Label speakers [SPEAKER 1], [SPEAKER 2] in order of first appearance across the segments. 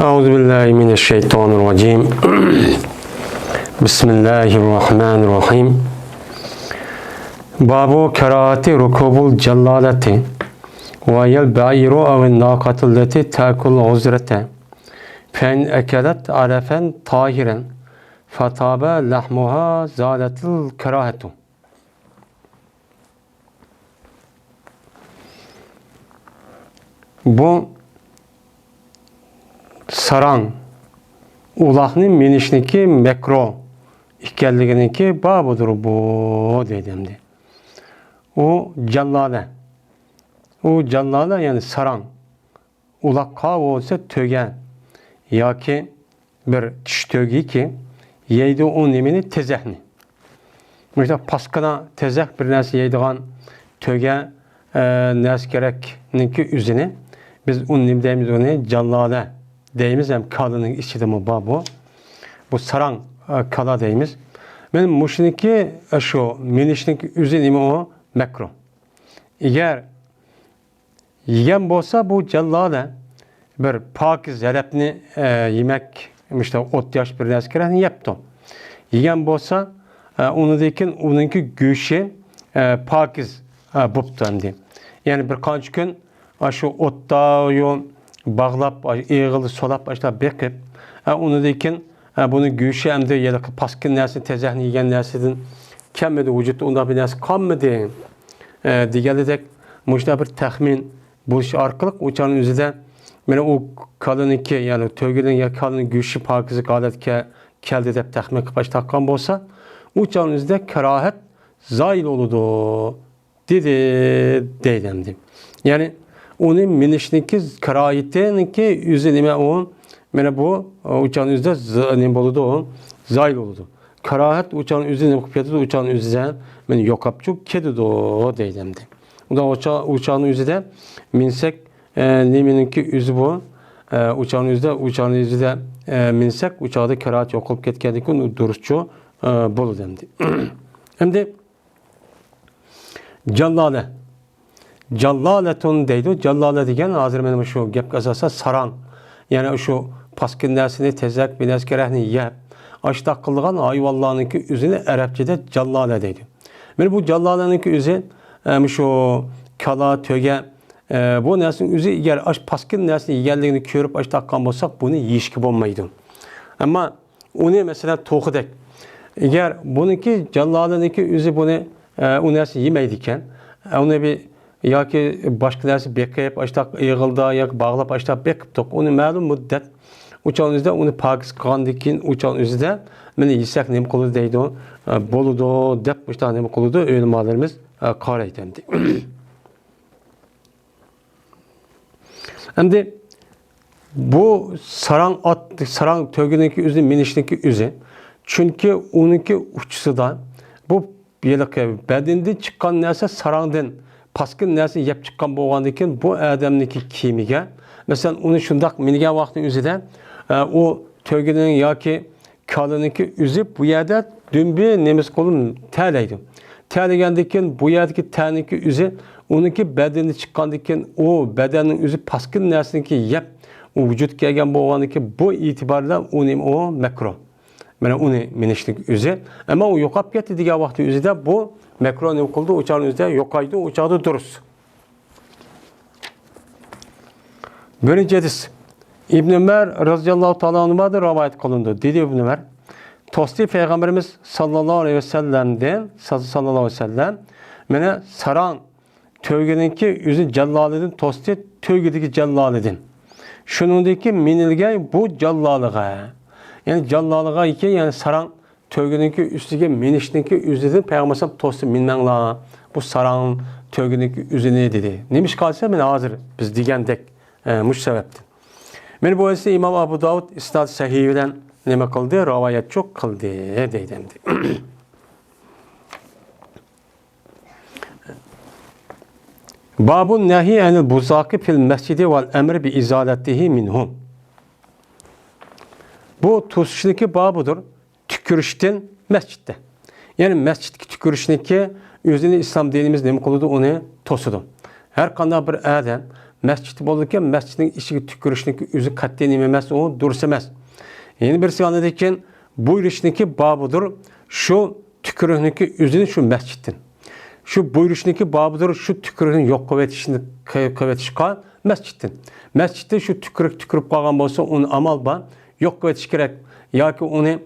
[SPEAKER 1] Euzubillahimineşşeytanirracim. Bismillahirrahmanirrahim. Babu kerahati rukubul cellaleti ve yel ba'iru evin naqatilleti ta'kul uzrete fen ekelet arefen tahiren fetabe lahmuha zaletil kerahetu. Bu saran ulahning minishniki mekro ikkenliginiki babudur bu dedimdi. O callale. O callale yani saran. Ulakka olsa tögen. Ya ki bir tiş tögi ki yeydi o nimini tezehni. İşte paskana tezeh bir nesi yeydiğen töge nes gerekninki üzini biz un nimdeyimiz onu callale deyimiz hem kalının içi de bu babu. Bu saran kala deyimiz. Benim muşniki şu minişniki üzünimi o mekro. Eğer yiyen olsa bu cellale bir pakiz zerepni yemek işte ot yaş bir neskerini yaptı. Yiyen olsa onunki güçü pakiz buptandı. Yani birkaç gün şu otta bağlap, eğili solap işte bekip onunki bunun güçü hem de ya da paskin nesini tezahni yiyen nesinin kemmedi vücutta onda bir nes kalmadı. Diğerledek müşte bir tahmin buluş arkalık uçanın üzerinde yani o kalınınki yani tövgeden ya kalının güçü pakizi galet keldi de tahmin baş takkan olsa uçanın üzerinde kerahet zail oludu dedi deydemdi. Yani onun minişniki kerahetinki üzerine o yani bu uçanın üzerinde zalim oludu o zail oludu. Kerahet uçanın üzerine kupyatı uçanın üzerine yani yokapçuk kedi do deydemdi. O da uçağın üzerinde minsek niminki üzü bu uçağın üzerinde minsek uçağda kerahat yok olup ketkendik onu duruşçu bolu demdi. Hem de callale. Callaletun deydi. Callale degen hazır benim şu gep kazasa saran. Yani şu paskin dersini tezek bir neskerehni yep. Aşta kılgan ayvallahınki üzüne Arapçada callale deydi. Ben bu callaleninki üzü şu kala töge bu nesin üzü eğer aş paskin nesin yiyenliğini körüp aş takkan olsak bunu yiyiş gibi olmaydı. Ama onu mesela tohudek. Eğer bununki callaleninki üzü bunu o nesin yemeydiken onu bir ya ki başka neresi bekleyip açtak yığılda ya bağlap açtak bekiptik. Onu malum müddet uçağın üzerinde onu pakiz kandikin uçağın üzerinde meni yesek nem kolu deydi o boludu dep işte nem koludu öyle mallarımız kar eytemdi. Şimdi bu saran tövgününki üzü minişteki üzü çünkü onunki uçsudan bu yılık bedende çıkan neyse sarandın paskin neresi yap çıkan boğandıkken bu adamdaki kimiye mesela onu şundak minige vakti üzüden o tövgünün ya ki kalınınki üzüp bu yerde dün bir nemiz kolun terleydi. Terlegendikken bu yerdeki terninki üzü onunki bedeni çıkandikken o bedenin üzü paskin nersinki yap o vücut gelgen boğandıkken bu itibarla o mekro. Yani onu minişlik üzü ama o yokap getti diye vakti üzüde bu mekro ne oldu uçağın üzerinde yokaydı uçağda duruz. Böyle cedis. İbn Ömer radıyallahu ta'ala anh'a da rivayet kılındı. Dedi İbn Ömer. Tosti Peygamberimiz sallallahu aleyhi ve sellem'den mene saran tövgeninki yüzü cellaledin tosti tövgedeki cellaledin. Şunundaki minilge bu cellalığa. Yani cellalığa iki yani saran tövgününki üstüge minişninki üzüdün Peygamber tostu minmenla bu saran tövgününki üzüne dedi. Neymiş kalsa ben hazır biz digendek muş sebepti. Men bu ise İmam Abu Davud isnad sahihiden neme kıldı? Rivayet çok kıldı deydemdi. Babun nehi enil buzaki fil mescidi vel emri bi izaletihi minhum. Bu tuzşiniki babudur. Tükürüşten mescitte. Yani mescitteki tükürüşteki yüzünü İslam dinimiz ne kılıdı onu tosudu. Her kandan bir adam masjid bo'ladigan, masjidning ichiga tükürüşniki o'zi qat'iy nima emas, u durus emas. Yana birisi anladiki, buyurishniki babudur, şu tükürükniki o'zini şu masjiddan. Şu buyurishniki babudur, şu tükürükni yo'q qilib etishga masjiddan. Masjidda şu tükürük qolgan bo'lsa, uni amal bor, yo'q qilib etish kerak. Yoki uni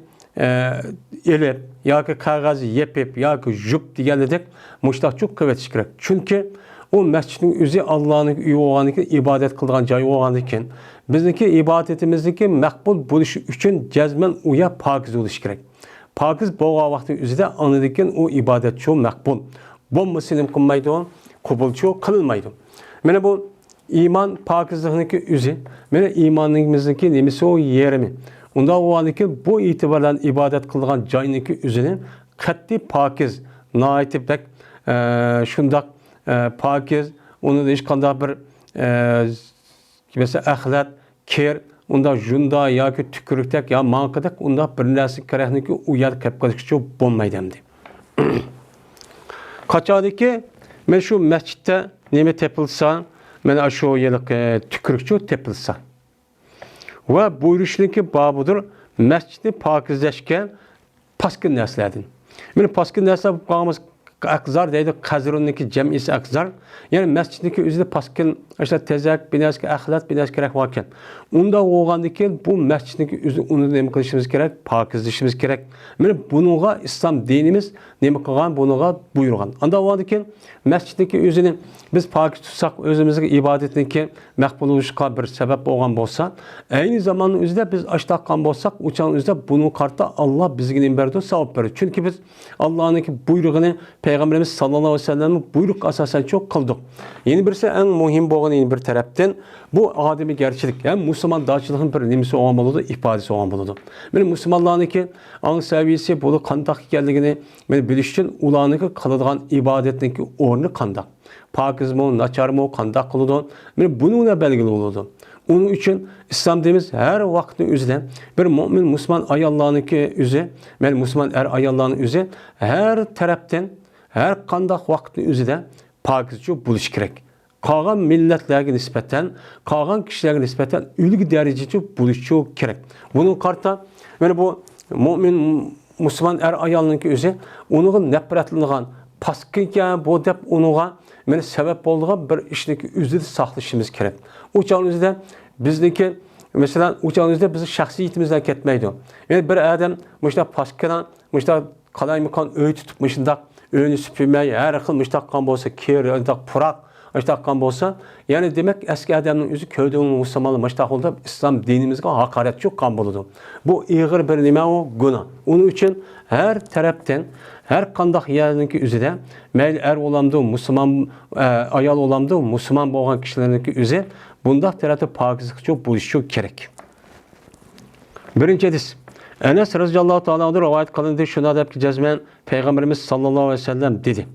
[SPEAKER 1] elib, yoki qog'ozni yepib, yoki jup deganidek mushtaqchoq qilib etish kerak. Chunki o masjidning o'zi Allohning uyi bo'lganidan, ibodat qilgan joyi bo'lganidan, bizniki ibodatimizniki maqbul bo'lishi uchun jazman u yer pokiz bo'lishi kerak. Pokiz bo'lgan vaqtning o'zida anadigan u ibodatchi maqbul. Bo'lmasa nima qilmaydi, qabulchi qilmaydi. Mana bu iymon pokizlikniki o'zi, mana iymonimizniki nimasi o yerimi. Unda bo'lganiki bu e'tibordan ibodat qilgan joyniki o'zini qat'iy pokiz, noitibdak shundoq pakiz, onun da hiç qanday bir mesela axlat, ker, unda junda yoki tükürükdek ya manqidek unda bir narsa kerakniki u yer kelib qolishga bo'lmaydi hamdi. Qachoniki men shu masjidda nima tepilsa, mana shu yiliq tükürükçü tepilsa va buyurishniki babudur, masjidni pokizlashgan paskin narsalardan. Meni paskin narsa qolamiz akzar deydi, qazrunniki jamisi akzar. Yani masjidniki o'zida paskin, işte tezak, binaski axlat, binaski kerak ekan. Unda bo'lgandiki bu masjidniki o'zi uni nima qilishimiz kerak? Pokizlashimiz kerak. Mana buningga islom dinimiz nima qilgan? Buningga buyurgan. Unda bo'lgandiki masjidniki o'zini biz pokiz tutsak, o'zimizga ibodatniki maqbul bo'lishga bir sabab bo'lgan bo'lsa, ayni zamonning o'zida biz ashtaqan bo'lsak, o'chan o'zida buning qarta Alloh bizga nima berdi? Savob berdi. Chunki biz Allohning buyrug'ini Peygamberimiz sallallahu aleyhi ve sellem'in buyruk asasen çok kıldık. Yeni birisi en muhim boğan yeni bir taraftan bu ademi gerçelik. Yani Müslüman dağçılığın bir nimisi olmalıdır, ifadesi olmalıdır. Benim Müslümanlığın ki an seviyesi bunu kandak geldiğini ben bilişçin ulanı ki kalıdığan ibadetinin ki ornu kandak. Pakiz mi, naçar mı, kandak kılıdır. Ben bununla belgili olurdu. Onun için İslam dediğimiz her vaktin üzerinde bir mümin Müslüman ayallığının ki üzü, ben Müslüman ayallığının üzü her taraftan her qandaq vaqtning o'zida pokizcha bo'lish kerak. Qolgan millatlarga nisbatan, qolgan kishilarga nisbatan ulug' darajada bo'lishi kerak. Buning qarta mana bu mo'min musulmon ayolning o'zi uniga nafratlangan, paskinga bu deb uniga mana sabab bo'lgan bir ishni o'zida saqlashimiz kerak. O'shaningizda bizniki masalan o'shaningizda bizni shaxsiyatimizdan ketmaydi. Yani bir odam mushta paskana, mushta qalaymikan o'y tutib mushundaq öğünü süpürmeyi, her xil müştaqqan bolsa, kir, purak müştaqqan bolsa, yani demek eski adamın özü köyde onun Müslümanlı müştaq oldu, İslam dinimizde hakaret çok kan buludu. Bu iğir bir nime o günah. Onun için her taraftan, her qandaq yerindeki özüde, meyli olamdı, Müslüman ayal olamdı, Müslüman boğan kişilerdeki özü, bundaq tarafta pakizlik çok buluş çok gerek. Birinci hadis. Enes radıyallahu ta'ala anhu rivayet kılındı. Şuna da ki cezmen Peygamberimiz sallallahu aleyhi ve sellem dedi.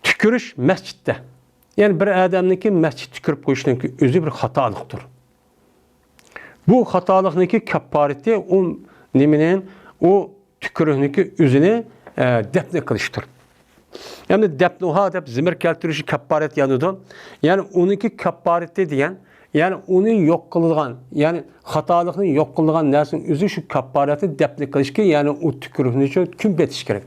[SPEAKER 1] Tükürüş mescitte. Yani bir adamniki mescid tükürüp koyuşunki özü bir hatalıktır. Bu hatalıkniki kefareti o niminin o tükürüğünki özünü defne kılıştır. Yani defnuha dep zimir keltirişi kefaret yanıdır. Yani onunki kefareti diyen yani onu yok kılgan, yani hatalıkını yok kılgan nersin özü şu kefareti defne kılış ki yani o tükürüğünü için küm betiş gerek.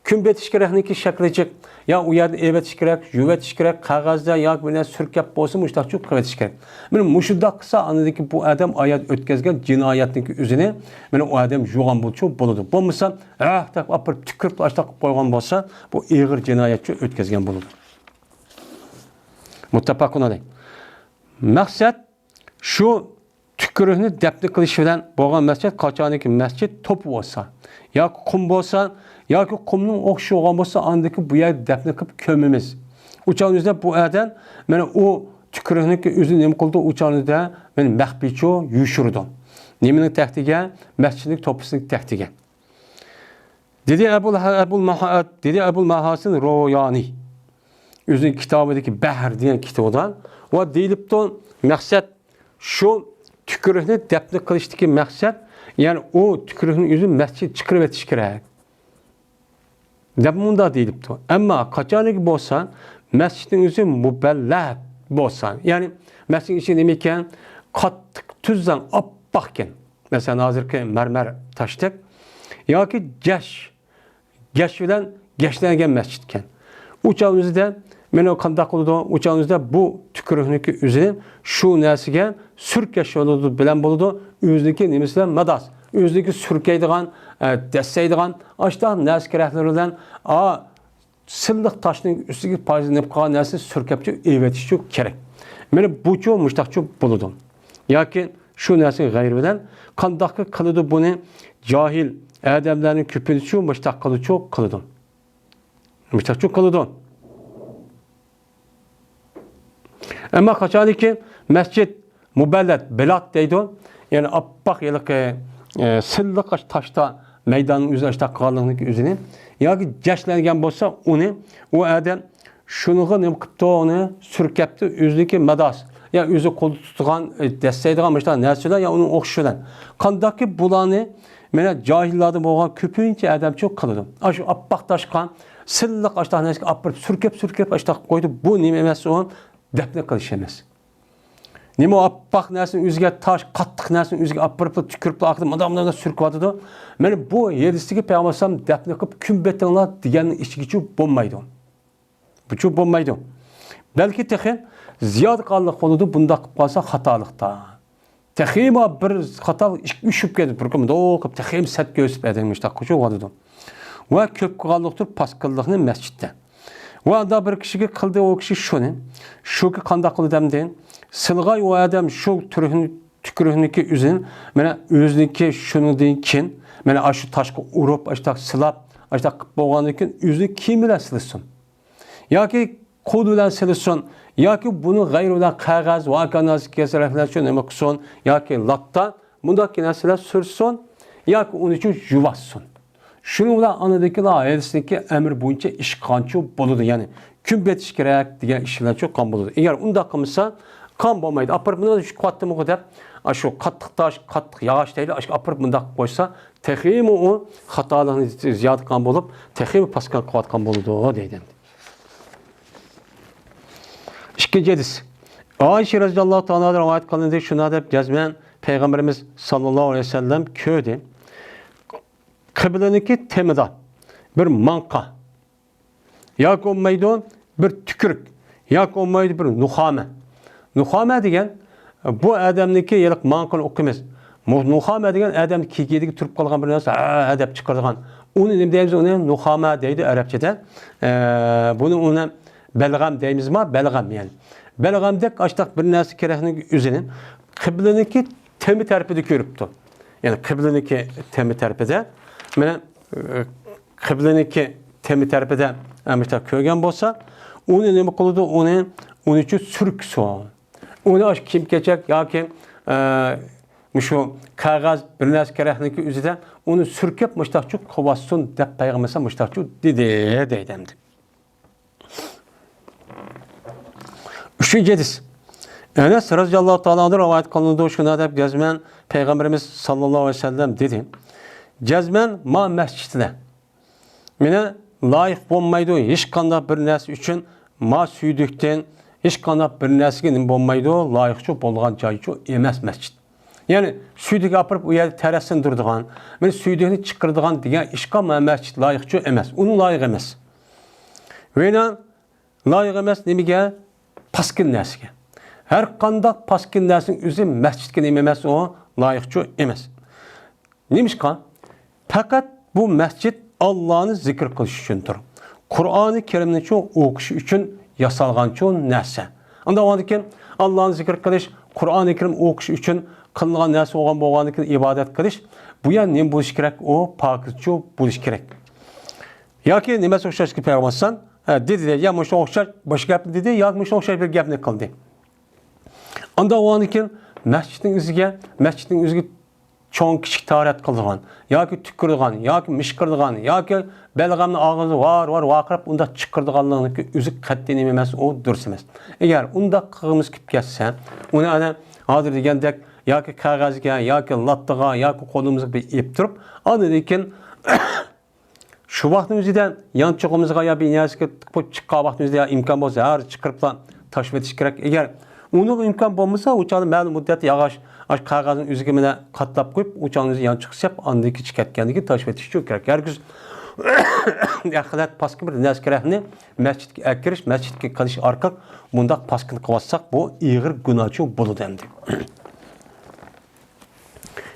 [SPEAKER 1] Küm betiş gerekniki şeklecek. Ya o yerde evet gerek, yüvet gerek, kağızda ya böyle sürkep bolsa muştak çok kıvetiş gerek. Benim muşudda kısa anladı ki bu adam ayet ötkezgen cinayetindeki üzerine benim o adam juğan bulçu buludu. Bu misal tak apır tükürüp açtak koygan bolsa bu iğir cinayetçi ötkezgen buludu. Muttafaqun aleyh. Maksat şu tükürüğünü defne kılışı bilen boğan mescid kaçaniki mescid topu olsa ya kum olsa ya ki kumның okşu olan olsa andaki bu yer defne kılıp kömümüz. Uçağınızda bu eden yani o tükürüğünü özü nemi kıldı uçağınızda yani mehbiço yuşurdu. Neminin tehtige mescidin topusunun tehtige. Dedi Ebul Mahasın Royani. Özünün kitabındaki Behr diyen kitabından o deyilip de maksat şu tükürüğünü defne kılıştaki maksat yani o tükürüğünün özü mescid çıkırıp etiş gerek. Dep bunda deyilip de. Ama kaçaniki bolsa mescidin özü mübellat bolsa. Yani mescidin içi demekken kattık tüzden appakken. Mesela hazırki mermer taştık. Ya ki geç bilen geçlengen mescidken. Uçağımızda meni qandaq qılıdı? Uçağımızda bu tükürüğüneki üzerine şu nəsige sürkeş oludu bilen boludu. Üzdeki nemesiyle madas. Üzdeki sürkeydiğen, desseydiğen aşta nəs keraklarından sıllık taşının üstündeki payızı nepkağa nəsi sürkepçi evetişçi kerek. Meni bu çoğu müştakçı boludu. Ya ki şu nəsi gayr bilen qandaq qılıdı bunu cahil adamların küpünü müştak kılıdı. Müştakçı kılıdı. Ama kaçadı ki mescid mübellet belat deydi. Yani appak yılık sıllık taşta meydanın üzerine işte kalınlık üzerine. Ya ki geçlengen bolsa onu o adam şunu ne kıptı onu sürkepti üzdeki medas. Ya üzü kolu tutulan desteydiğen işte nesiller ya onun okşulan. Kandaki bulanı mene cahillerde boğan küpünce adam çok kılıdı. Aşı appak taşkan sıllık işte neski apırıp sürkep işte koydu bu nimemesi o defne kılış emez. Nima appak nersin üzge taş, kattık nersin üzge apırıp tükürüp akıdım adamlarına sürküvadıdı. Mene bu yedistiki peygambersam defne kılıp kümbettiğinler diyenin işçi bulmaydı. Bu çok bulmaydı. Belki tekin ziyad kallık oludu bunda kalsa hatalıkta. Tehima bir hata üşüp geldi. Burkum doğup tehim set göğsüp edilmiş. Takıcı vadıdı. Ve köp kallıktır paskıllığının mescitte. Ve da bir kişiye kıldı o kişi şunu. Şu ki kanda kıldı demden. Sılgay o adam şu tükürüğündeki üzün. Mene özündeki şunu deyin kin. Mene aşı taşkı urup aşta sılap. Aşta boğanlıkın üzü kim ile sılısın. Ya ki kod ile sılısın. Ya ki bunu gayr olan kağız ve akanaz kesereflasyon emek son. Ya ki latta bundaki nesile sürsün. Ya ki onun için yuvassın. Şunu da anadaki ayetindeki emir boyunca iş kançı boludu. Yani kümbetiş gerek diye işler çok kan boludu. Eğer onda kalmışsa kan bulmaydı. Apır bunda da şu kattı mı kadar şu kattık taş, kattık yağış değil. Apır bunda koysa tehimi o hatalığını ziyade kan bulup tehimi paskal kuvat kan boludu o deydim. İkinci hadis. Ayşe radıyallahu ta'ala rivayet kılındı. Şuna da cezmen Peygamberimiz sallallahu aleyhi ve sellem köyde kıbleniki temida bir manka yak olmaydı bir tükürük yak olmaydı bir nuhame. Nuhame degen bu adamniki yılık mankını okuyamaz. Nuhame degen adam kekiyedeki turp kalgan bir narsa adab çıkardıgan. Onu ne deyimiz onu nuhame deydi Arapçada. Bunu ona belgam deyimiz ma belgam yani. Belgamdek açtak bir narsa kerekinin üzerine kıbleniki temi terpede körüptü. Yani kıbleniki temi terpede. Mene kıbleniki temi terpede amışta köygen bolsa onu ne kılıdı onu için sürk soğan. Onu aş kim geçecek ya ki şu kağız bir narsa kerekinin üzerine onu sürkep müştakçı kovasın dep peygamberse müştakçı dedi deydemdi. Üçüncü hadis. Enes radıyallahu ta'ala rivayet kılındığı şuna da gezmen Peygamberimiz sallallahu aleyhi ve sellem dedi. Gezmen ma mescidine. Mene layık olmaydı. Hiç kanda bir narsa için ma süydükten hiç kanda bir narsaga olmaydı. Layıkçı bolgan joyçu emas mescid. Yani süydük apırıp o yer terasın durduğan, mene süydükni çıkırdığan diye işqa ma mescid layıkçı emas. Onun layık emas. Ve layık emas nemige paskin narsaga. Her qandaq paskin narsanın özü mescidga emas o layıkçı emas. Nemişqa? Fakat bu mescid Allah'ını zikr kılış üçündür. Kur'an-ı Kerim'ni okuş üçün yasalgan çoğun narsa. Anda o ki Allah'ını zikr kılış, Kur'an-ı Kerim okuş üçün kılıngan narsa olan boğanlıkın ibadet kılış. Bu ya ne buluş gerek? O pakırçı buluş gerek. Ya ki nemesi okşaş ki peygambersan dedi de ya müşte okşar başka gap dedi ya müşte okşar bir gap ne kıldı. Anda o ki mescidin üzüge çoğun kişi taharet kıldıgan, ya ki tükürdügan, ya ki mişkirdigan, ya ki belgamın ağzı var vakırıp onda çıkırdıganlığını ki üzük kattiğini emez, o dürüst emez. Eğer onda kığımız kip geçse, onu ana hazır degendek, ya ki kağızga, ya ki lattığa, ya ki kolumuzu bir ip durup, anı dekin Şu vaqtın özüdə yan çıxımızğa ya bir nəsə çıxqa vaqtın özüdə ya imkan bolsa hər çıxırıp da taşıb etiş kerak. Eğer onun imkan bolmasa uçağın məlum müddət yağış qağazın üzüge mənə qatlap qoyub uçağın özü yan çıxsap andaki çıxatgandiki taşıb etiş çox kerak. Herkes yaxlat paskı bir nəsə kerakni məscidə əkiriş, məscidə qılış arqaq bundaq paskını qıvatsaq bu iğir günahçı buludu əmdi.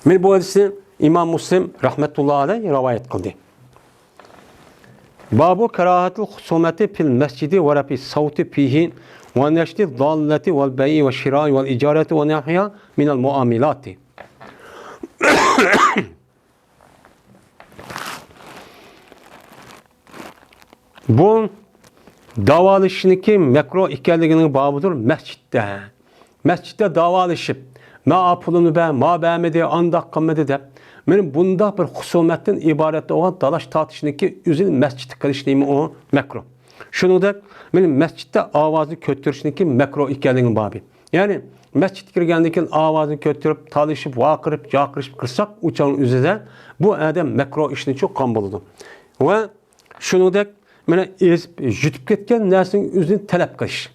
[SPEAKER 1] Men bu hadisi İmam Müslim rahmetullahi aleyh rivayet kıldı. Babu karahatul husumati fil mescidi ve rafi savti fihi ve neşti dallati vel beyi ve şirai vel icareti ve nahya minel muamilati. Bu davalışınki mekruh ikerliginin babıdır mescitte. Mescitte davalışıp ma pulunu be, ma beğenmedi, andak kılmadı de. Benim bunda bir husumetten ibaret olan dalaş tartışındaki üzül mescid kılışlığımı o mekruh. Şunu da benim mescitte avazı kötürüşündeki mekruh ikerliginin babı. Yani mescid girgendeki avazı kötürüp, talışıp, vakırıp, yakırışıp kırsak uçağın üzerinde bu adam mekruh işini çok kambaladı. Ve şunu da mene ezip, jütüp ketken nersinin üzerine talep kılış.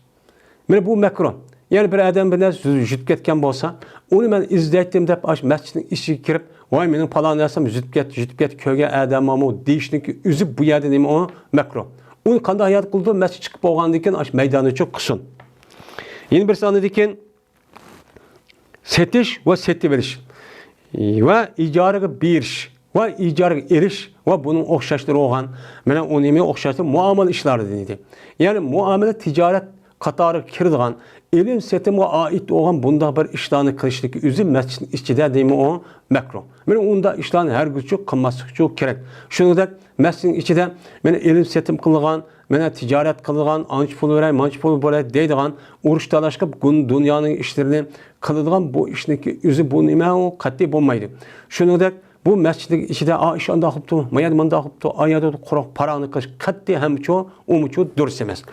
[SPEAKER 1] Mene bu mekruh. Yani bir adam bir nersi jütüp ketken bolsa, onu ben izleyettim de mescidin işi kirip, vay menin palan nersem jütüp ket köge adamamı deyişindeki üzüp bu yerde neymi o mekruh. Onu kanda hayat kıldığı mescid çıkıp oğandayken meydanı çok kısın. Yeni bir sanıdayken setiş ve seti veriş ve icarı bir iş ve icarı eriş ve bunun okşaşları oğan, mene o neymi okşaşları muamele işleri denildi. Yani muamele ticaret katarı kirdiğen, ilim setime ait olan bunda bir işlerini kılışlık üzüm mescidin içinde deyimi o mekruh. Benim onda işlerini her gün çok kılması çok gerek. Şunu da mescidin içinde beni ilim setim kılgan, beni ticaret kılgan, anç pulu veren, manç pulu böyle deydiğen, uğruş talaşkıp dünyanın işlerini kıldıgan bu işindeki üzüm bu nime o katli bulmaydı. Şunu da bu mescidin içinde iş anda akıptı, mayadımanda akıptı, ayadı kurak paranı kış, katli hem çoğu, umuçu dürüst emez.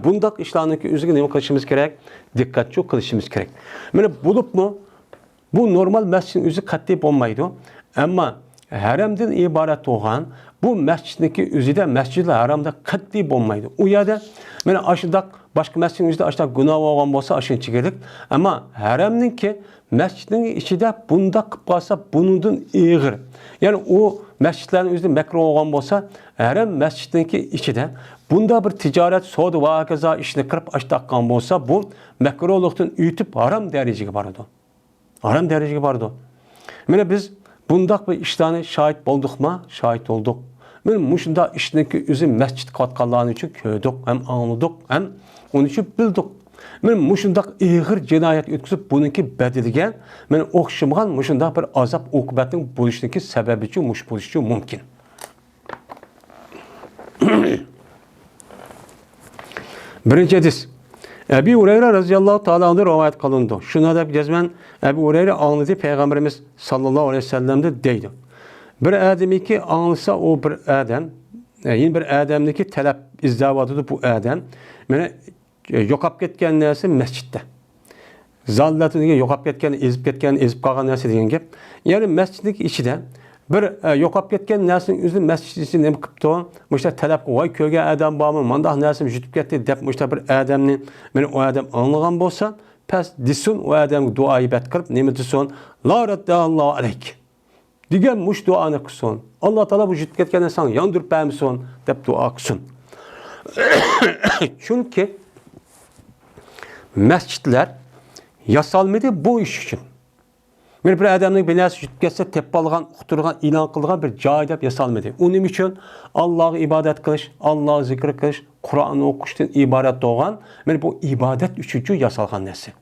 [SPEAKER 1] Bundak işlerindeki üzgün nime kılışımız gerek, dikkatli kılışımız gerek. Yani bulup mu, bu normal mescidin üzü katli bulmaydı. Ama haremden ibaret olan bu mescidindeki üzü de mescid-i haramda katli bulmaydı. O yerde, yani aşıdak, başka mescidin üzü de aşıdak günah olan olsa aşını çıkardık. Ama haremnin ki, mescidin içinde bunda kıpkasa bunun iğir. Yani o mescidlerin üzerinde mekruh olan olsa harem mescidindeki içinde bunda bir ticaret, soğudu ve hakeza işini kırıp açtıkkan olsa bu mekruhluktan ütüp haram dereceye vardı. Haram dereceye vardı. Yani biz bundak bir işlerini şahit olduk mu? Şahit olduk. Yani muşunda işindeki üzüm mescid katkallarını için köydük, hem anladık, hem onun için bildik. Men muşundaq iğir cinayet ötküsüp bununki bedeligen men okşımgan muşundaq bir azap okubetin buluşundaki sebebi için muş buluşu mümkün. Birinci hadis. Ebu Hureyre radıyallahu ta'ala anhu rivayet kılındı. Şuna da cezmen Ebu Hureyre anladı Peygamberimiz sallallahu aleyhi ve sellem'de deydi. Bir ademi ki anlasa o bir adam, yine bir adamdaki talep izdavadıdır bu adam. Mene yokap ketken neresi mescitte. Zallatı yokap ketken, ezip kalgan neresi deyen gep. Yani mescidlik içinde bir yokap ketken nersinin üzerinde mescid içinde ne kıptı? Müşte talep vay köge adam bağımı mandah nersim jütüp ketti dep müşte bir adamın beni o adam anlayan bolsa pes disun o adam duayı bet kırıp nemi disun la raddallahu aleyk. Digen muş duanı kısun. Allah Teala bu jütüp ketken insan yandır pemson dep dua kısun. Çünkü mescitler yasalmadı bu iş için. Bir adamın binası jütüp ketse teppalıgan, uqturgan, ilan kılgan bir cay dep yasalmadı. Onun için Allah'ı ibadet kılış, Allah'ı zikir kılış, Kur'an'ı okuştan ibadet doğan, bu ibadet üçüncü yasalgan nesi.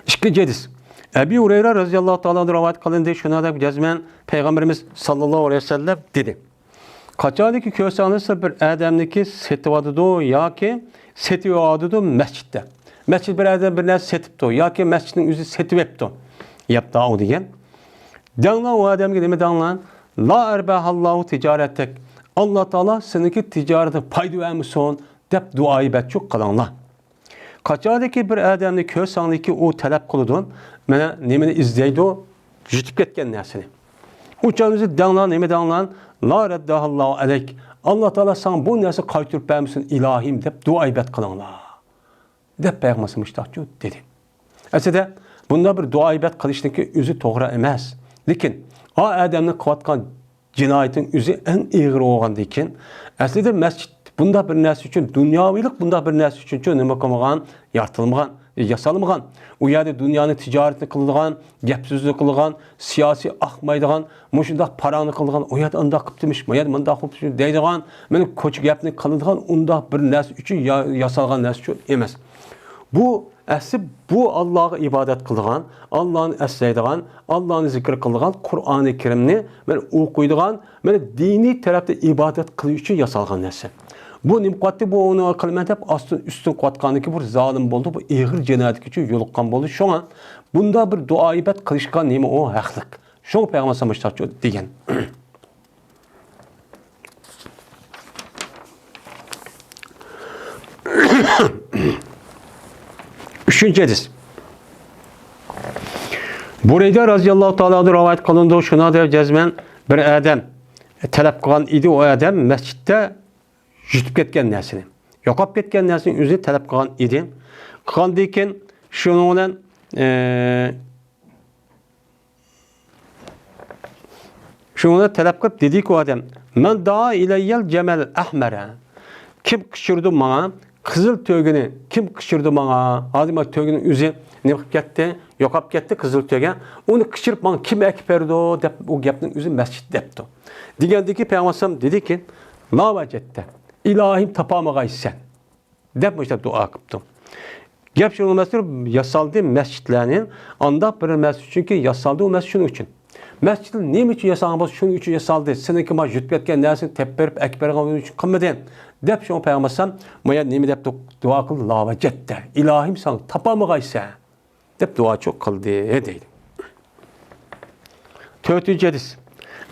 [SPEAKER 1] İkinci hadis. Ebu Hureyre radıyallahu ta'ala rivayet kılındı. Şuna da cezmen Peygamberimiz sallallahu aleyhi ve sellem dedi. Kaçalı ki köse alırsa bir adamdaki seti vadıdı ya ki seti vadıdı mescitte. Mescid bir adam bir neresi setipti ya ki mescidin üzü seti vepti. Yaptı o diyen. Danla o adam gibi danlan. La erbahallahu ticaretek. Allah Teala seninki ticarete paydı vermişsin. Dep duayı bet çok kalanla. Kaçalı ki bir adamdaki köse alırsa ki o talep kıludun. Mene nemini izleydi o jütüp ketken nersini. Uçağınızı dağlan, neme dağlan? La reddahallahu aleyk. Allah Teala sana bu nerse kaytırıp vermişsin ilahim deyip dua ibet kılınlar. Deyip Peygamber Müştahçı dedi. Aslında bunda bir dua ibet kılıştaki üzü doğru emez. Lekin o adamın kıvatkan cinayetin üzü en iğri olğandı iken aslında mescid bunda bir nerse için dünyavilik bunda bir nerse için neme kılmagan, yaratılmagan, yasalmagan. O yerde dünyanın ticaretini kıldıgan, gepsizlik kıldıgan, siyasi akmaydıgan, muşunda paranı kıldıgan, o yerde anda kıptımış, o yerde manda kıptımış deydigan, benim koçu gepini kıldıgan, onda bir nerse için yasalgan nerse için emez. Bu əsli bu Allah'a ibadet kıldıgan, Allah'ın əsləydigan, Allah'ın zikir kıldıgan, Kur'an-ı Kerim'ni ben okuyduğan, ben dini tarafta ibadet kılıyor için yasalgan nəsə. Bu nimqatı bu onu kılmet hep üstün qatqanı bir zalim oldu, bu iğir cinayet için yoluqqan oldu. Şoňa bunda bir dua ibet kılışkan neme o haqlık. Şoň Peygamber sallallahu degen. Üçüncü hadis. Burayda radıyallahu ta'ala rivayet kılındı. Şuna da cezmen bir adam talep kılan idi, o adam mescitte jutub ketken näsini. Yoqap ketken näsini özü talep kılan idi. Kılan deyken şunu bilen şunu talep kılıp dedi ki o adam men daa ilayyel cemel ahmara. Kim kışırdı bana? Kızıl tögünü kim kışırdı bana? Adima tögünün üzü ne yapıp gitti? Yoqap gitti kızıl töge. Onu kışırıp bana kim ekberdi o? O gepnin üzü mescid depti. Digendeki Peygamber dedi ki la vacette ilahim tapamagaysan dep işte dua kıptım. Gep şunu mescid yasaldı mescidlerinin anda bir mescid çünkü yasaldı o mescid şunun için. Mescidin ne için yasaldı? Şunun için yasaldı. Seninki ma jutbetken dersin tepberip ekber için kılmadan. Dep şunu Peygamber maya nemi dep dua kıldı la vacette ilahim sana tapamagaysan dep dua çok kıldı deydi. Dördüncü hadis.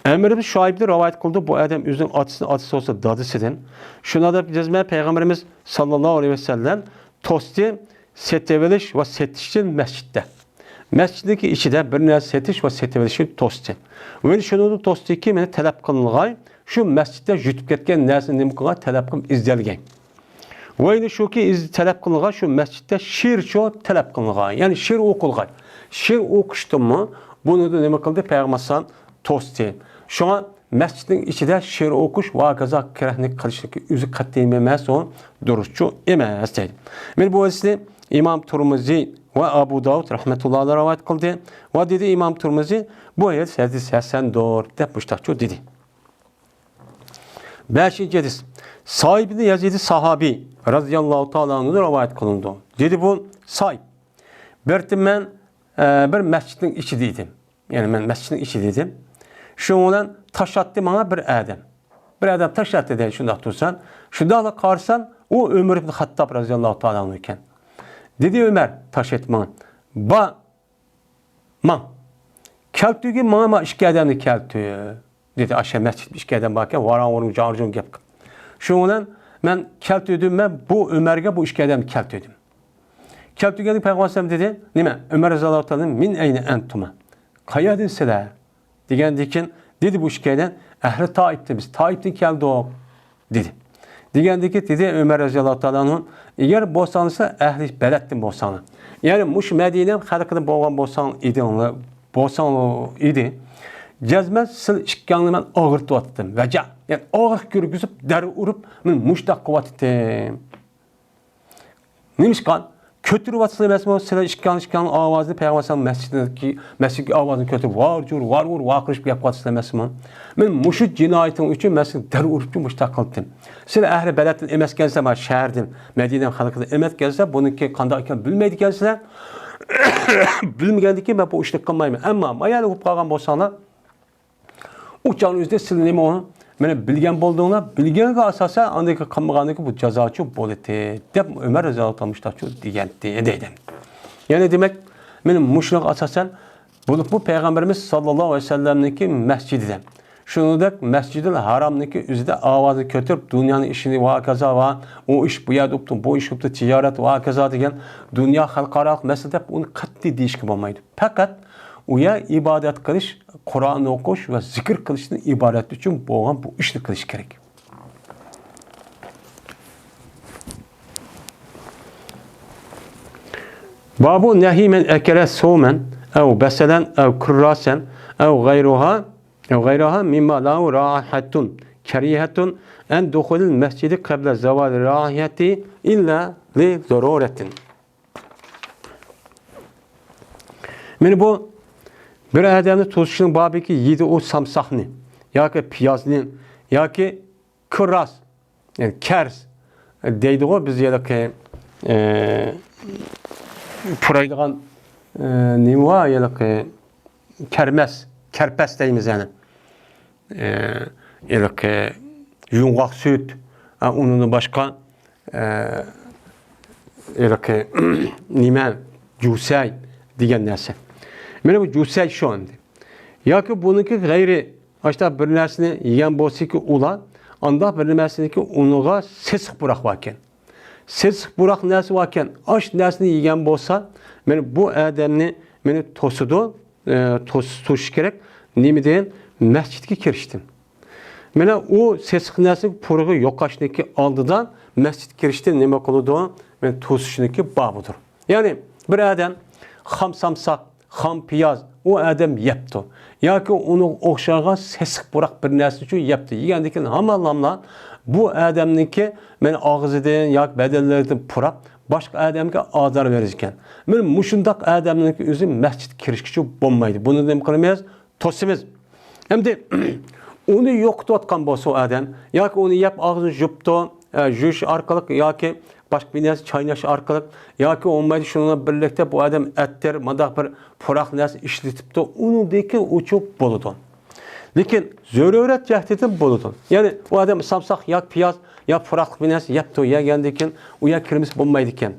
[SPEAKER 1] Emrimiz Şuayb'de rivayet kıldı. Bu adam üzerine atısı olsa dadısıdır. Şuna da cezme Peygamberimiz sallallahu aleyhi ve sellem tosti seteveliş ve setiştin mescitte. Mesciddeki içinde bir ne setiş ve setevelişin tosti. Ve şunu da tosti ki meni talep kılınğay şu mescitte jutub ketken näsini nimqıga talep kılım izdelgen. Ve şu ki talep kılınğay şu mescitte şiir ço talep kılınğay. Yani şiir okulğay. Şiir okuştu mu bunu da nima kıldı Peygamber tosti. Şu an mescidin içinde şiir okuş ve kaza kerahnik kılışlık üzü katlayamaz o duruşçu emez deydi. Ben bu hadisi İmam Tirmizi ve Abu Davud rahmetullahi aleyhi rivayet kıldı. Ve dedi İmam Tirmizi bu hadis hasen doğru dep müştahçı dedi. Beşinci hadis. Sahibi de Yazid sahabi radıyallahu ta'ala anhu rivayet kılındı. Dedi bu sahip. Ben bir mescidin içindeydim. Yani ben mescidin içindeydim. Şundan taş attı bana bir adam. Bir adam taş attı diye şunda dursan. Şunda da karsan o Ömer ibn Hattab radıyallahu ta'ala anhu iken. Dedi Ömer taş etman. Keltüge mama işki adamı keltü. Dedi aşağı mescid işki adam bakken varan varın carcun gep. Şundan ben keltüdüm ben bu Ömer'e bu işki adamı keltüdüm. Keltüge'nin Peygamber dedi. Nime? Ömer radıyallahu ta'ala min eyne entuma. Kayadın sizler. Digendikin dedi bu şikayeden ehli Taif'te biz. Taif'ten geldi o dedi. Digendiki dedi Ömer radıyallahu ta'ala'nın eğer bosansa ehli belettin bosanı. Yani muş Medine halkının boğan bosan idi onlar. Bosan idi. Cezmen sil işkanlı ben ağır tuattım. Veca. Yani ağır gürgüzüp der urup ben muştak kuvatittim. Neymiş kan? Kötürü vatsılı mesela sıra işkan avazını Peygamber mescidindeki avazını kötü var kırışıp yapvatısılı mesela. Ben muşut cinayetin için mesela der urupçu muştak kıldım. Sıra ehli beletin emes gelse ama şehirdim. Medine'nin halkında emes gelse bununki kanda iken bilmeydi gelse bilmeydi ki ben bu işlik kılmayayım. Ama mayali hup kalgan bolsana uçağın üzerinde silineyim onu. Mene bilgen bolduğuna, bilgene asasen andaki kanmağındaki bu cezaçı bol etti. Dep Ömer radıyallahu anh diyendi dedim. Yani demek benim muşluk asasen bu Peygamberimiz sallallahu aleyhi ve sellem'deki mescidi. Şunu da Mescid-i Haram'daki üzerinde avazı kötürüp dünyanın işini vakaza var. O iş bu yerduptu, bu iş yaptı, ticaret vakaza diyen dünya halkaralık mesele onu katli değişik olmaydı. Fakat uya ibadet kılış, Kur'an okuş ve zikir kılışın ibadet için bu işni kılış gerek. Babu nehi men ekele somen ev beselen ev kurrasen ev gayruha mimma lahu rahatun kerihetun en duhulil mescidi kable zeval rahiyeti illa li zaruretin. Yani bu bir adamın tuzuşunun babı ki yedi o samsahni ya ki piyazlı ya ki kırras yani kers deydi o biz ya ki pıraylıgan ne var ya ki kerpes deyimiz yani ya ki yungak süt onun başka ya ki nime cüsey diyen neyse. Mene bu cüsey şu anda. Ya ki bununki gayri işte bir nersini yiyen bolsa ki ula anda bir nersini ki onuğa ses bırak varken. Ses bırak nersi varken aş nersini yiyen bolsa mene bu adamni mene tosudu toş gerek nimi deyin mescidke kiriştim. Mene o ses nersi pırığı yok aşniki aldıdan mescid kirişti nime koludu mene tosuşunki babudur. Yani bir adam ham samsak ham piyaz o adam yaptı. Ya ki onu okşağa sesik bırak bir nersi için yaptı. Yigendikin hamallamla bu adamınki men ağzıdan ya bedellerden pırap başka adamga azar verirken. Men muşundak adamınki özü mescid kirişkiçi bombaydı. Bunu dem kılmayız. Tosimiz. Hem de onu yoktu atkan bolsa o adam. Ya ki onu yap ağzını juptu, juş arkalık ya ki başka bir nersi çaynaş arkalık ya ki olmaydı şununla birlikte bu adam ettir, madak bir purak nersi işletip de onu deki uçup boludu. Lakin zöröret cehdetin boludu. Yani o adam samsak ya piyaz ya purak bir nersi yaptı ya geldikken o ya kirmis bulmaydıkken.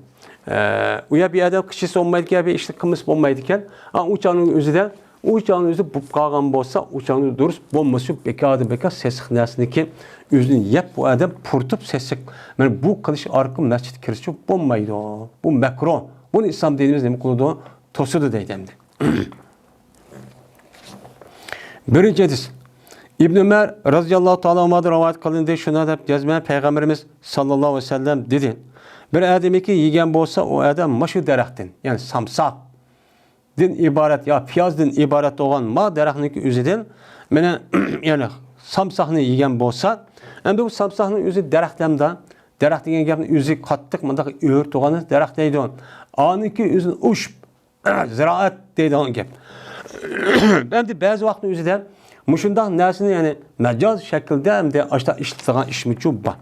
[SPEAKER 1] O ya bir adam kişisi olmaydıkken ya bir işte kımız bulmaydıkken uçağının özü de uçağının özü bu kalgan bolsa uçağının duruz bomması beka sesik nersini ki özünü yap bu adam purtup sesik. Yani bu kılış arka mescid kirişi bombaydı o. Bu mekro. Bunu İslam dediğimiz ne kılıdı? Tosudu deydemdi. Birinci hadis. İbn Ömer radıyallahu ta'ala anhu'dan rivayet kılındı. Şuna da cezmen Peygamberimiz sallallahu aleyhi ve sellem dedi. Bir adamı ki yiyen bolsa o adam maşı derektin. Yani samsak din ibaret ya piyazdan ibaret olan ma deraxtniki özüden mene yani samsaqni yegan bolsa endi bu samsaqni özü deraxtlamda deraxt degan gapni özü qattiq mundaq o'r to'g'ani deraxt deydi. Aniki o'zini ushb ziroat deydi on gap. Endi ba'zi vaqtni o'zida mushundaq narsani yani majoz shaklda endi ashta ishlatilgan ishmichu bor.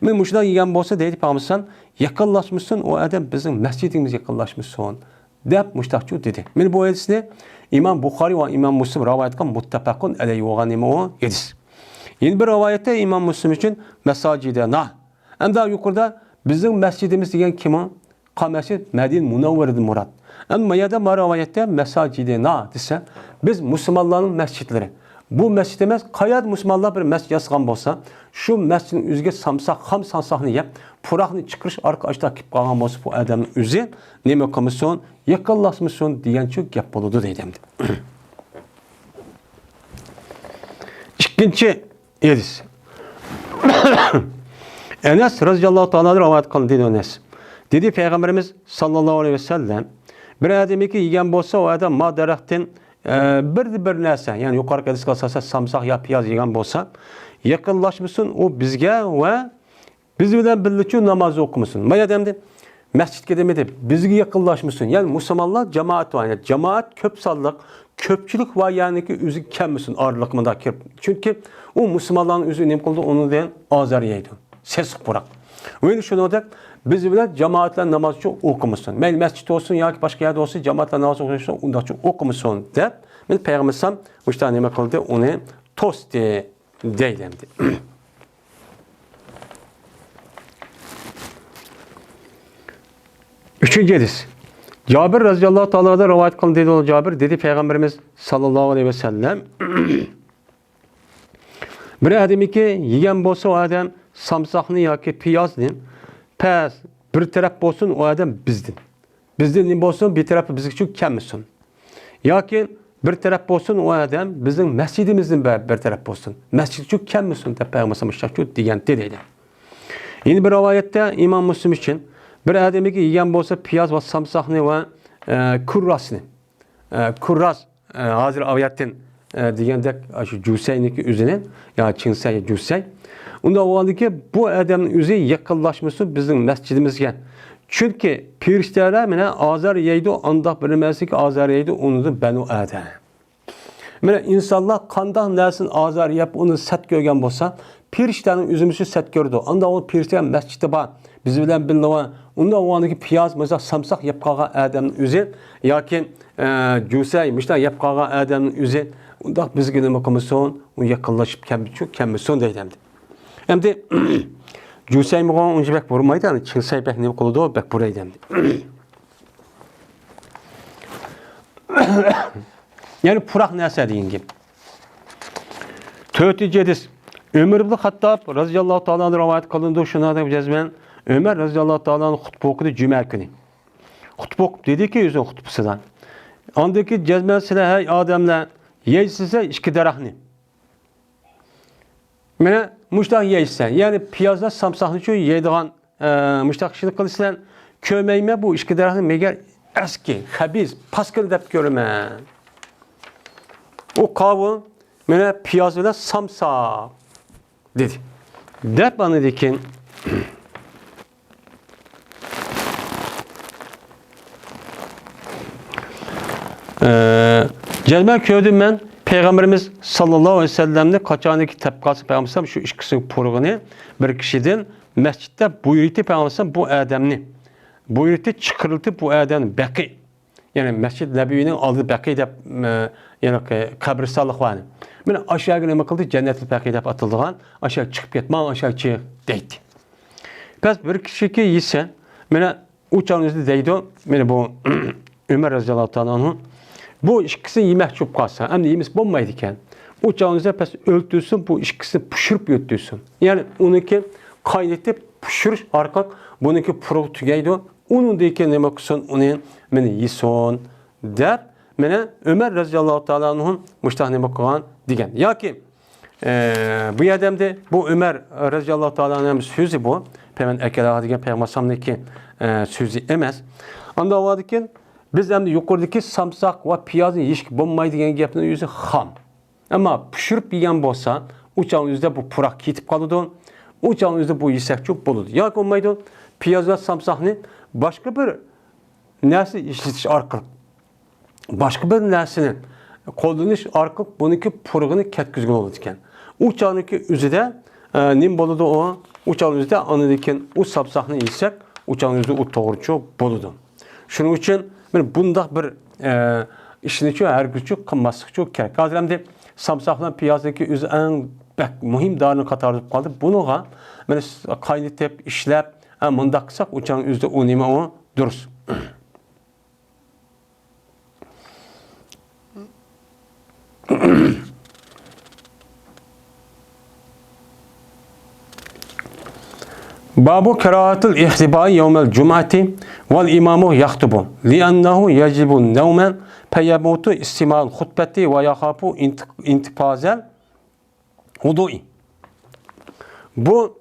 [SPEAKER 1] Men mushundaq yegan bolsa deydi Peygamberimiz yaqinlashmışsın o adam bizning masjidimizga yaqinlashmışsın. Dep müştahçu dedi. Men bu hadisni İmam Bukhari ve İmam Müslim rivayet kılgan muttafaqun aleyhi ve ganime o hadis. Yeni bir rivayette İmam Müslim için mesacide na. Hem daha yukarıda bizim mescidimiz diyen kimi? Mescid Medine Munavvere'dir murad. Ama ya da rivayette mesacide na dese biz Müslümanların mescidleri. Bu mescidimiz kayad Müslümanlar bir mescid yazgan bolsa şu mescidin üzge samsak ham samsakni yap puraqni çıkırış arkadaşlar kip qalgan bolsa bu adamın üzü neme komisyon yakınlaşmışsın diyen çok yap boludu deydimdi. İkinci hadis. Enes radıyallahu ta'ala rivayet kıldı dedi Enes. Dedi Peygamberimiz sallallahu aleyhi ve sellem bir adamı ki yiyen bolsa o adam ma deraxtin bir narsa yani yukarı hadis kalsa samsak ya piyaz yegan bolsa yakınlaşmışsın o bizge ve biz bilen birlikte namaz okumuşsun. Maya demdi mescidke demedi bizge yakınlaşmışsın. Yani Müslümanlar cemaat var. Yani cemaat köp sallık köpçülük var yani ki üzü kemmişsin ağırlık mı da kirp. Çünkü o Müslümanların üzü nem kıldı onu diyen azar yeydi. Ses bırak. Öyle şunu da biz bilen cemaatle namazı okumuşsun. Mescid olsun ya ki başka yerde olsun cemaatle namaz okumuşsun ondan çok okumuşsun de. Ben Peygamberim bu işte ne kıldı onu tost deylemdi. Üçüncü hadis. Cabir radıyallahu ta'ala'da rivayet kılındı dedi o Cabir dedi Peygamberimiz sallallahu aleyhi ve sellem bir adamı ki yiyen bolsa o adam samsakni yoki piyozni pes bir taraf bolsun o adam bizdin. Bizdin ne bolsun bir tarafı bizga çok kammisin. Yoki bir taraf olsun o adam bizim mescidimizin bir taraf olsun. Mescid şu kim misin de Peygamber şu diyen dedi. Yine bir rivayette İmam Müslim için bir adamı ki yiyen olsa piyaz ve samsakını ve kurrasını. Kurras hazır aviyetin diyendek şu cüseyindeki üzerine ya Çinsey cüsey. Onda o anda ki bu adamın üzü yakınlaşması bizim mescidimizge. Çünkü pirişlerler mene azar yeydi anda bilmezdi ki azar yeydi onu da benu adam. Mene insanlar kandan nersin azar yap onu set görgen bolsa pirişlerin üzümüzü set gördü. Anda o pirişler mescitte var. Biz bilen bildiğin onda o andaki piyaz mesela samsak yapkağa adamın üzü ya ki cüsey mişler yapkağa adamın üzü onda biz gidin bakamızson o yakınlaşıp kemmison deydemdi. Hem de cüsey mi olan önce bek vurmaydı yani Çinsey bek ne koludu bek buraydı. Yani purak neyse deyin gibi. Tötü cedis. Ömer ibn Hattab radıyallahu ta'ala'nın rivayet kılındığı şuna da cezmen. Ömer radıyallahu ta'ala'nın hutbu okudu cuma günü. Hutbu okup dedi ki yüzün hutbusından. Andaki cezmen size hey adamla yeysize iki derahni. Mene muştak yeysen yani piyazda samsaklı çoğu yediğin muştak şimdi kılısından kömeyme bu iki derahni meğer eski, habiz, paskır deyip görme. O kavun mene piyazda samsak dedi. Deyip bana dedi ki Celmel köydüm ben Peygamberimiz sallallahu aleyhi ve sellem'de kaçanındaki tepkası Peygamberimiz şu işkisinin porğunu bir kişiden mescitte buyurdu Peygamberimiz bu adamını buyurdu çıkarıldı bu adamın baki yani mescid nebiyinin aldığı baki de yani kabristanlık var. Ben aşağı gene bakıldı cennetli baki de atıldığın aşağı çıkıp gitmem aşağı çık deydi. Pes bir kişi ki ise bana uçağınızda deydi beni bu Ömer radıyallahu anh'ın bu işkisi yemek çok kalsa hem de yemiş bombaydıken uçağınıza pes öldürsün bu işkisi pişirip yöttürsün. Yani onunki kaynatıp pişiriş arka bununki produktügeydi. Onun deyken ne bakıyorsun onun beni yison der. Bana Ömer radıyallahu anh'ın müştahne bakılan diyen. Ya ki bu adamda bu Ömer radıyallahu anh'ın sözü bu. Peygamber ekela diyen peygambersamdaki sözü emez. Anda o diken biz hem de yukarıdaki samsak ve piyazın yeşik bombayı diyen gapının yüzü ham. Ama pişirip yiyen bolsa uçağın yüzde bu purak kitip kalıdı. Uçağın yüzde bu yesek çok boludu. Ya olmaydı piyaz ve samsakını başka bir nesli işletiş arkalık. Başka bir neslinin kullanış arkalık bununki purağını ketkizgin oldu diken. Uçağınki yüzde nim boludu o. Uçağın yüzde anıdiken o samsakını yesek uçağın yüzde o doğrucu boludu. Şunun için bunda bir işini çok her gün çok kımmasık çok gerek. Hazırlamda samsakla piyazdaki üzü en mühim dağını katardıp kaldı. Bunu kaynatıp işlep mındaksak uçağın üzde o nime o duruz. Babu kerahatul ihtibai yevmel cum'ati vel imamu yaktubu li'annehu yecibun nevmen feyemutu istimal hutbeti ve yakhafu intipazel hudu'i. Bu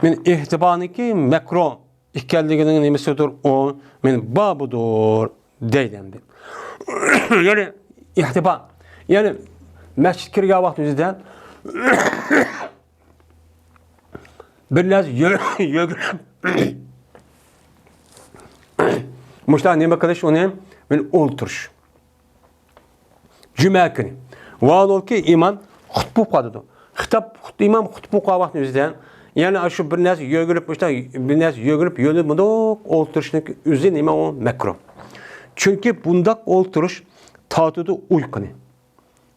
[SPEAKER 1] min ihtibaniki mekro ikkelliğinin nimesidir o min babudur deylendi. Yani ihtiba yani mescid kirga vaktimizde biraz yögrep muşta ne bakış onu ben olturuş cuma günü vaal ki imam hutbu qadıdı hitap imam hutbu qavaqtimizden yani şu biraz yögrep muşta biraz yögrep yönü bunu olturuşun üzerine imam o mekro çünkü bundak olturuş tatıdı uykunu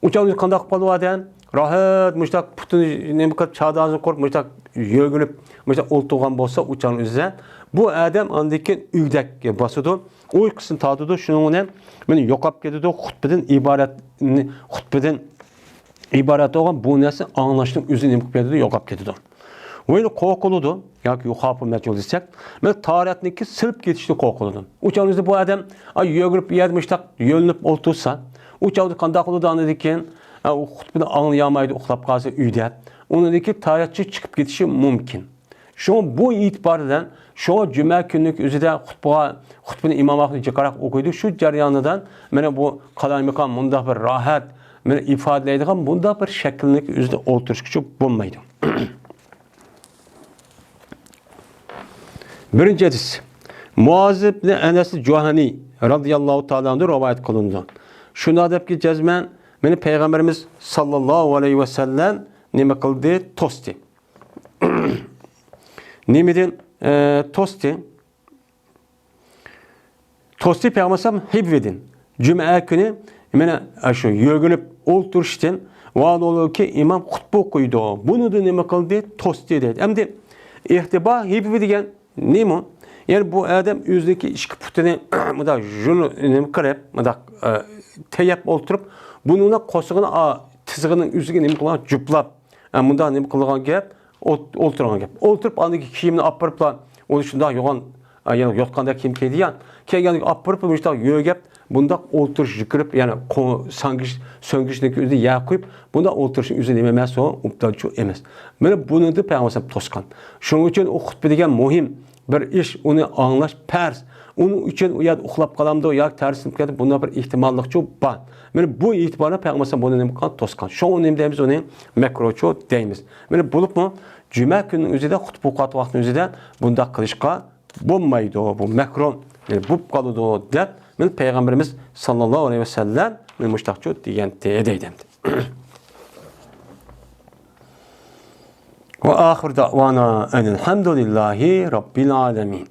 [SPEAKER 1] uçağın kandak paluadan rahat muştak putun ne kadar çağdağınızı kork muştak yögünüp muştak oltuğan bolsa uçağın üzerine bu adam andaki üydek basıdı uykusunu tadıdı şunun ne beni yokap gedidi hutbeden ibaret olan bu nesi anlaştığım üzerine gedidi yokap gedidi böyle korkuludu ya ki yukarı meçhul istek ben tarihindeki sırp geçişli korkuludu uçağın üzerinde bu adam yögünüp yer muştak yölünüp oltursa O çağda qandaq qılıdı anıdikin, o xutbini anlayamaydı, uxlap qalsa uyda. Onundaki tayyatçı çıkıp gitişi mümkün. Şoň bu itibardan, şoň cuma günlük özüde xutbini imam Ahmed çıkarak okuydu. Şu jaryanından mene bu kalaymaqam mundaq bir rahat, mene ifadeleydigan mundaq bir şekillik özüde olturuşçu bolmaydı. Birinci hadis. Muaz ibn Enes Cuhani radıyallahu ta'ala anhu rivayet kılındı. Şuna dep ki cezmen meni Peygamberimiz sallallahu aleyhi ve sellem nime kıldı? Tosti. Nimedin tosti? Tosti Peygamberim hibvedin. Cuma günü mene şu yögünüp olturuşten vaad olur ki imam hutbe okuydu. Bunu da nime kıldı? Tosti dedi. Hem de ihtiba hibvedigen nimo? Yani bu adam özdeki işki putini mıda junu nime kırıp mıda teyap oturup bununla kosuğunu tızgının üzerine nime kılan cüplap mıda nime kılgan gap olturgan gap. Oturup andaki kiyimini apırıpla onu şunda yoğan yani yotkanda kim kediyan kelgen apırıp müşta yögep bunda olturuş yıkırıp yani söngüşteki üzerine yağ koyup bunda olturuşun üzerine emas o uptalçu emas. Mana bunu da Peygamber toskan. Şunun için o hutbe degan muhim bir iş, onu anlaş pers. Onun için ya uxlap qalamda ya tersinip ketip bunda bir ihtimallıqçı var. Mana bu itibarla Peygamber bunu nima qilgan toskan. Şoň nima deymiz onu makroçu deymiz. Mana bulupmu cuma günüň özüde hutbe oqat wagtynyň özüde bunda qilishqa bolmaydy. Bu makron yani bu qalıdy dep men Peygamberimiz sallallahu aleyhi ve sellem men muştaqçı diýen deydim. Ve ahir da'vana enelhamdülillahi rabbil alemin.